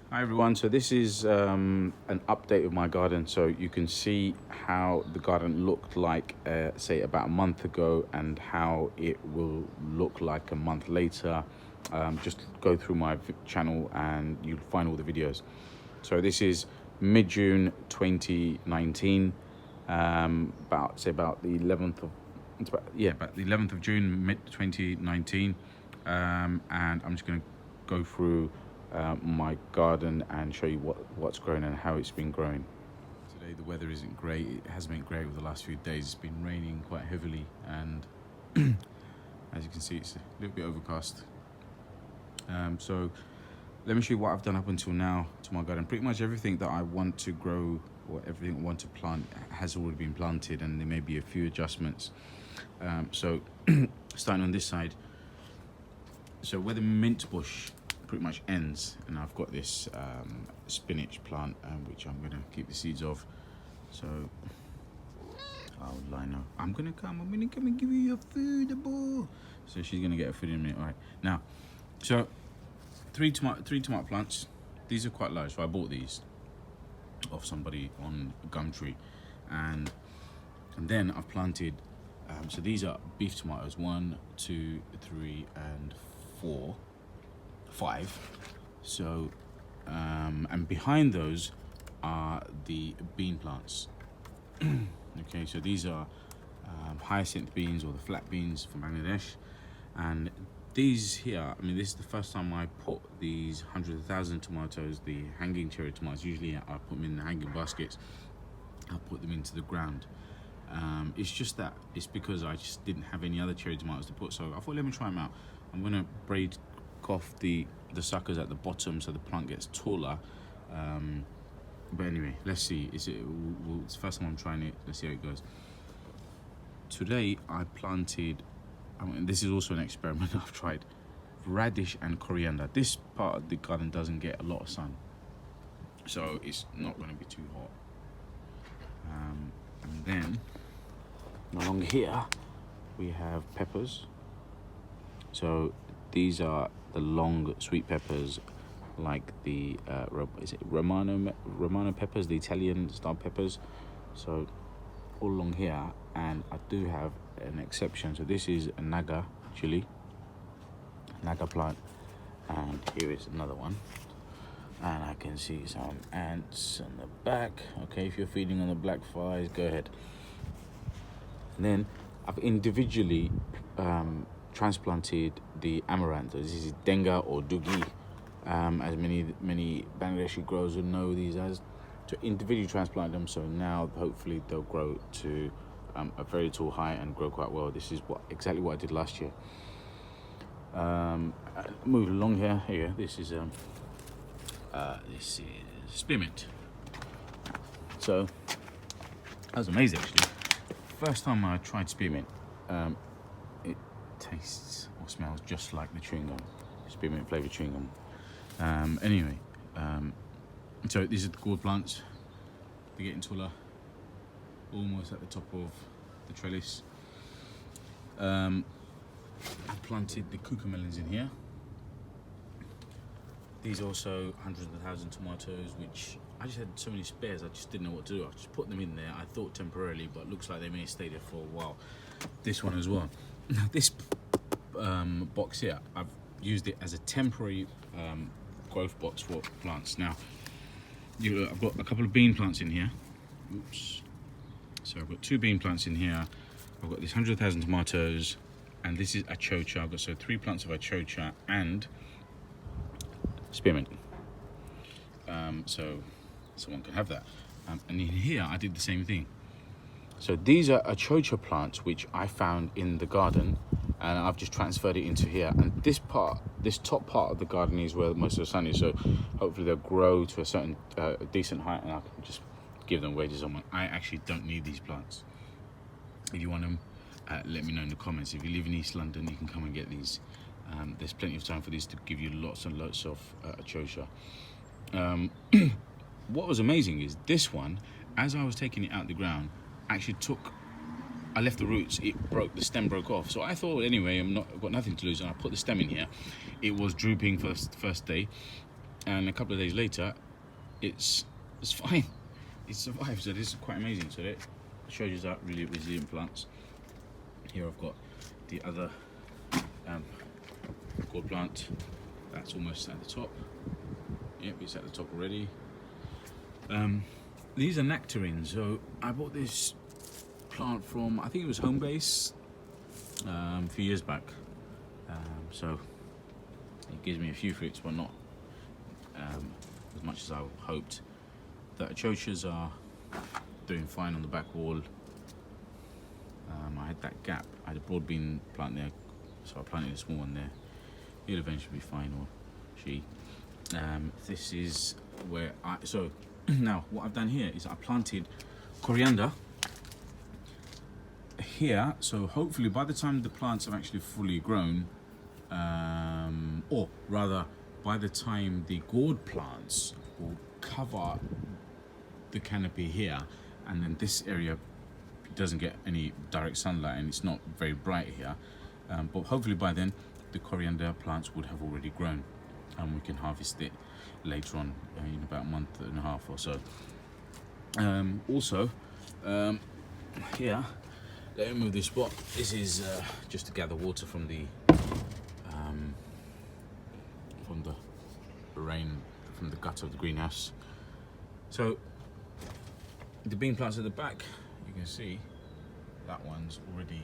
Hi everyone, so this is an update of my garden, so you can see how the garden looked like say about a month ago and how it will look like a month later. Just go through my channel and you'll find all the videos. So this is mid-June 2019, about the 11th of about the 11th of June mid 2019, and I'm just going to go through my garden and show you what's grown and how it's been growing. Today the weather isn't great. It hasn't been great over the last few days. It's been raining quite heavily, and as you can see, it's a little bit overcast. So let me show you what I've done up until now to my garden. Pretty much everything that I want to grow or everything I want to plant has already been planted, and there may be a few adjustments. So starting on this side, so where the mint bush pretty much ends, and I've got this spinach plant which I'm gonna keep the seeds of. So I'm gonna come and give you your food, boy. So she's gonna get her food in a minute. All right, now, so three tomato plants. These are quite large, so I bought these off somebody on Gumtree, and then I've planted. So these are beef tomatoes, 1, 2, 3, and 4, 5. So and behind those are the bean plants. Okay, so these are hyacinth beans, or the flat beans from Bangladesh, and these here, I mean, this is the first time I put these 100,000 tomatoes, the hanging cherry tomatoes. Usually I put them in the hanging baskets. I put them into the ground. It's just that it's because I just didn't have any other cherry tomatoes to put, so I thought, let me try them out. I'm gonna braid off the suckers at the bottom so the plant gets taller. But anyway, let's see. It's the first time I'm trying it. Let's see how it goes. Today I planted, this is also an experiment I've tried, radish and coriander. This part of the garden doesn't get a lot of sun, so it's not going to be too hot. And then along here we have peppers. So these are the long sweet peppers, like the is it Romano peppers, the Italian style peppers. So all along here, and I do have an exception. So this is a Naga chili, Naga plant, and here is another one. And I can see some ants on the back. Okay, if you're feeding on the black flies, go ahead. And then I've individually transplanted the amaranth. This is Denga or Dugi, as many Bangladeshi growers would know these as. To individually transplant them, so now hopefully they'll grow to a very tall height and grow quite well. This is exactly what I did last year. Move along here. Here you go. This is spearmint. So that was amazing, actually. First time I tried spearmint, it tastes or smells just like the chewing gum, spearmint flavored chewing gum. Anyway, so these are the gourd plants. They're getting taller, almost at the top of the trellis. I planted the cucamelons in here. These also 100,000 tomatoes, which I just had so many spares, I just didn't know what to do. I just put them in there, I thought temporarily, but looks like they may stay there for a while. This one as well. Now this box here, I've used it as a temporary growth box for plants. Now, I've got a couple of bean plants in here. Oops. So I've got 2 bean plants in here. I've got this 100,000 tomatoes, and this is achocha. I've got 3 plants of achocha and spearmint. So someone can have that. And in here I did the same thing. So these are achocha plants which I found in the garden, and I've just transferred it into here. And this top part of the garden is where most of the sun is. So hopefully they'll grow to a certain decent height, and I can just give them away to someone. I actually don't need these plants. If you want them, let me know in the comments. If you live in East London, you can come and get these. There's plenty of time for these to give you lots and lots of achocha. What was amazing is this one, as I was taking it out the ground, actually I left the roots, the stem broke off. So I thought, anyway, I've got nothing to lose, and I put the stem in here. It was drooping for the first day, and a couple of days later, it's fine. It survived. So this is quite amazing. So that shows you that really resilient plants. Here I've got the other gourd plant. That's almost at the top. Yep, it's at the top already. These are nectarines. So I bought this plant from, I think it was Home Base, a few years back. So it gives me a few fruits, but not as much as I hoped. The achochas are doing fine on the back wall. I had that gap. I had a broad bean plant there, so I planted a small one there. He'll eventually be fine, or she. This is where so now what I've done here is I planted coriander here, so hopefully by the time the plants are actually fully grown, or rather by the time the gourd plants will cover the canopy here, and then this area doesn't get any direct sunlight and it's not very bright here, but hopefully by then the coriander plants would have already grown and we can harvest it later on in about a month and a half or so. Also here, let me move this spot. This is just to gather water from the rain, from the gutter of the greenhouse. So the bean plants at the back, you can see that one's already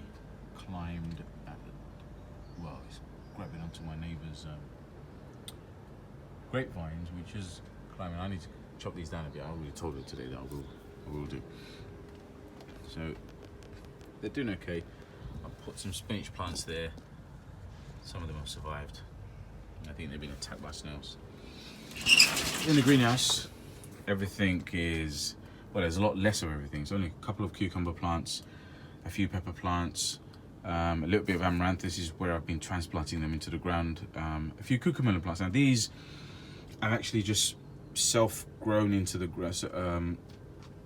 climbed well, it's grabbing onto my neighbour's grapevines, which is climbing. I need to chop these down a bit. I already told her today that I will do. So they're doing okay. I've put some spinach plants there. Some of them have survived. I think they've been attacked by snails. In the greenhouse, everything is, well, there's a lot less of everything. There's only a couple of cucumber plants, a few pepper plants, a little bit of amaranth. This is where I've been transplanting them into the ground. A few cucumber plants. Now these I've actually just self-grown into the grass in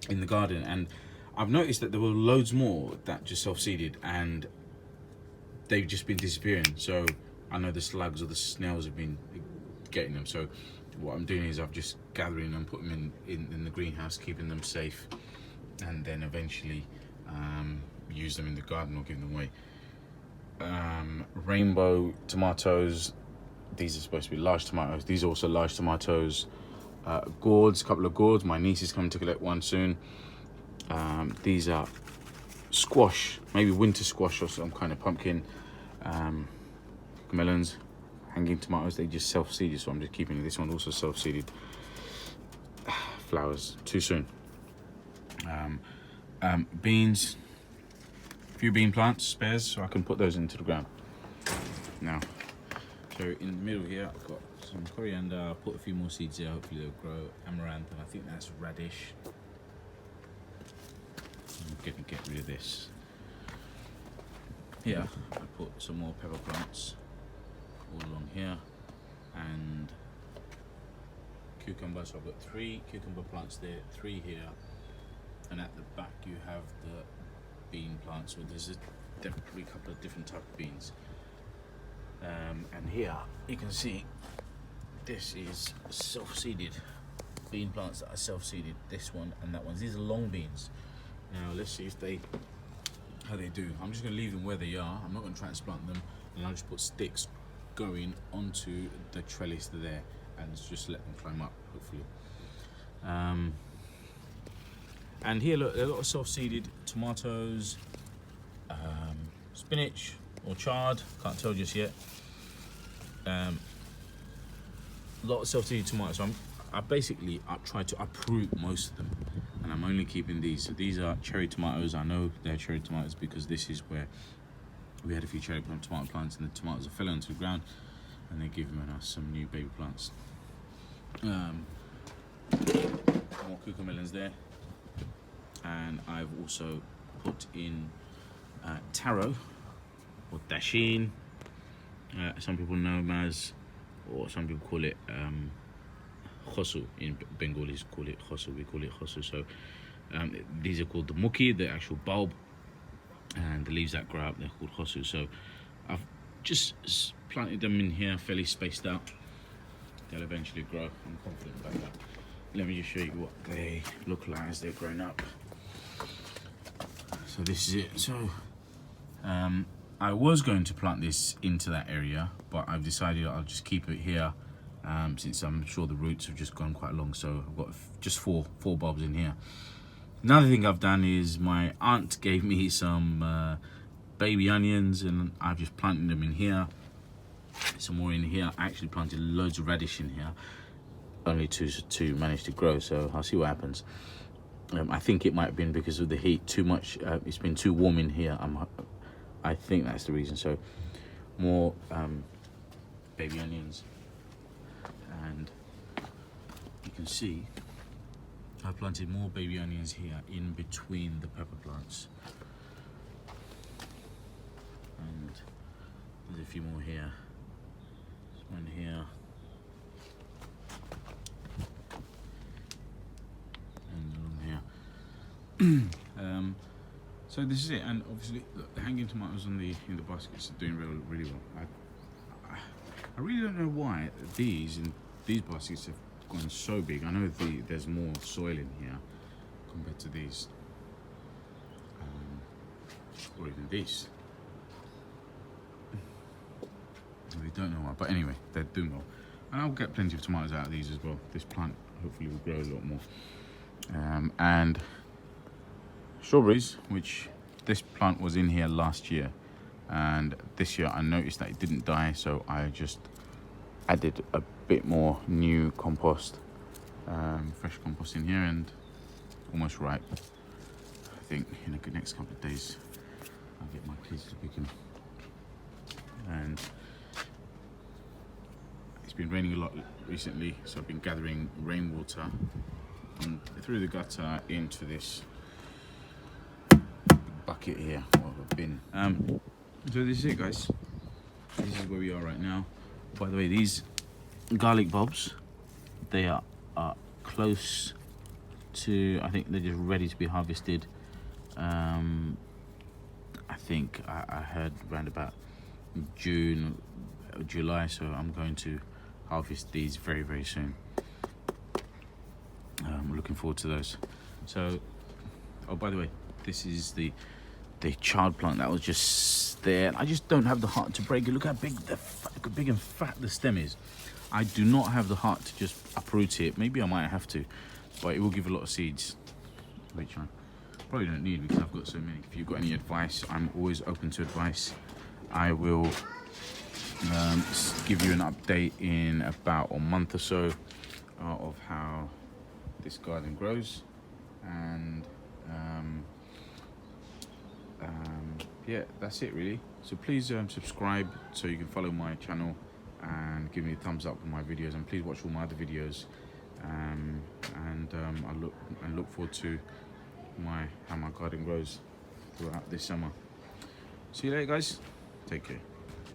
the garden, and I've noticed that there were loads more that just self-seeded and they've just been disappearing. So I know the slugs or the snails have been getting them. So what I'm doing is I'm just gathering them, putting them in the greenhouse, keeping them safe, and then eventually use them in the garden or give them away. Rainbow tomatoes, these are supposed to be large tomatoes. These are also large tomatoes. Gourds, a couple of gourds. My niece is coming to collect one soon. These are squash, maybe winter squash or some kind of pumpkin. Melons, hanging tomatoes, they just self-seeded, so I'm just keeping this one also self-seeded. Flowers, too soon. Beans, a few bean plants, spares, so I can put those into the ground. Now, so in the middle here, I've got some coriander. I'll put a few more seeds there, hopefully they'll grow. Amaranth, and I think that's radish. I'm gonna get rid of this. Here, I put some more pepper plants all along here, and cucumber. So I've got 3 cucumber plants there, 3 here, and at the back you have the bean plants. So there's definitely a couple of different type of beans. And here you can see this is self-seeded bean plants that are self-seeded. This one and that one. These are long beans. Now let's see how they do. I'm just going to leave them where they are. I'm not going to transplant them, and I'll just put sticks going onto the trellis there and just let them climb up, hopefully. And here, look, a lot of self-seeded tomatoes, spinach or chard, can't tell just yet. A lot of self-seeded tomatoes. So I tried to uproot most of them, and I'm only keeping these. So these are cherry tomatoes. I know they're cherry tomatoes because this is where we had a few cherry tomato plants, and the tomatoes fell onto the ground, and they're giving us some new baby plants. More cucumber melons there, and I've also put in taro or dashin. Some people know them as, or some people call it khosu. In Bengalis call it khosu, we call it khosu. So these are called the muki, the actual bulb, and the leaves that grow up, they're called khosu. So I've just planted them in here, fairly spaced out. they'll eventually grow. I'm confident about that. Let me just show you what they look like as they're grown up. So this is it. So I was going to plant this into that area, but I've decided I'll just keep it here since I'm sure the roots have just gone quite long. So I've got just four bulbs in here. Another thing I've done is my aunt gave me some baby onions, and I've just planted them in here. Some more in here. I actually planted loads of radish in here, only two managed to grow, so I'll see what happens. I think it might have been because of the heat, too much. It's been too warm in here. I think that's the reason. So more baby onions, and you can see I planted more baby onions here in between the pepper plants, and there's a few more here. There's one here, and along here. So this is it, and obviously look, the hanging tomatoes in the baskets are doing really well. I really don't know why these baskets have gone so big. I know there's more soil in here compared to these, or even these. I really don't know why, but anyway, they're doing well, and I'll get plenty of tomatoes out of these as well. This plant hopefully will grow a lot more. And strawberries, which this plant was in here last year, and this year I noticed that it didn't die, so I just added a bit more new compost, fresh compost in here, and almost ripe. I think in the next couple of days I'll get my kids to pick them. And it's been raining a lot recently, so I've been gathering rainwater through the gutter into this bucket here, or a bin. So this is it, guys. This is where we are right now. By the way, these garlic bulbs, they are close to, I think they're just ready to be harvested. I think I heard around about June or July, so I'm going to harvest these very soon. Looking forward to those. So, oh, by the way, this is the child plant that was just there. I just don't have the heart to break it. Look how big big and fat the stem is. I do not have the heart to just uproot it. Maybe I might have to, but it will give a lot of seeds, which I probably don't need because I've got so many. If you've got any advice, I'm always open to advice. I will give you an update in about a month or so of how this garden grows, and yeah, that's it really. So please subscribe so you can follow my channel and give me a thumbs up on my videos, and please watch all my other videos, and I look forward to how my garden grows throughout this summer. See you later, guys. Take care.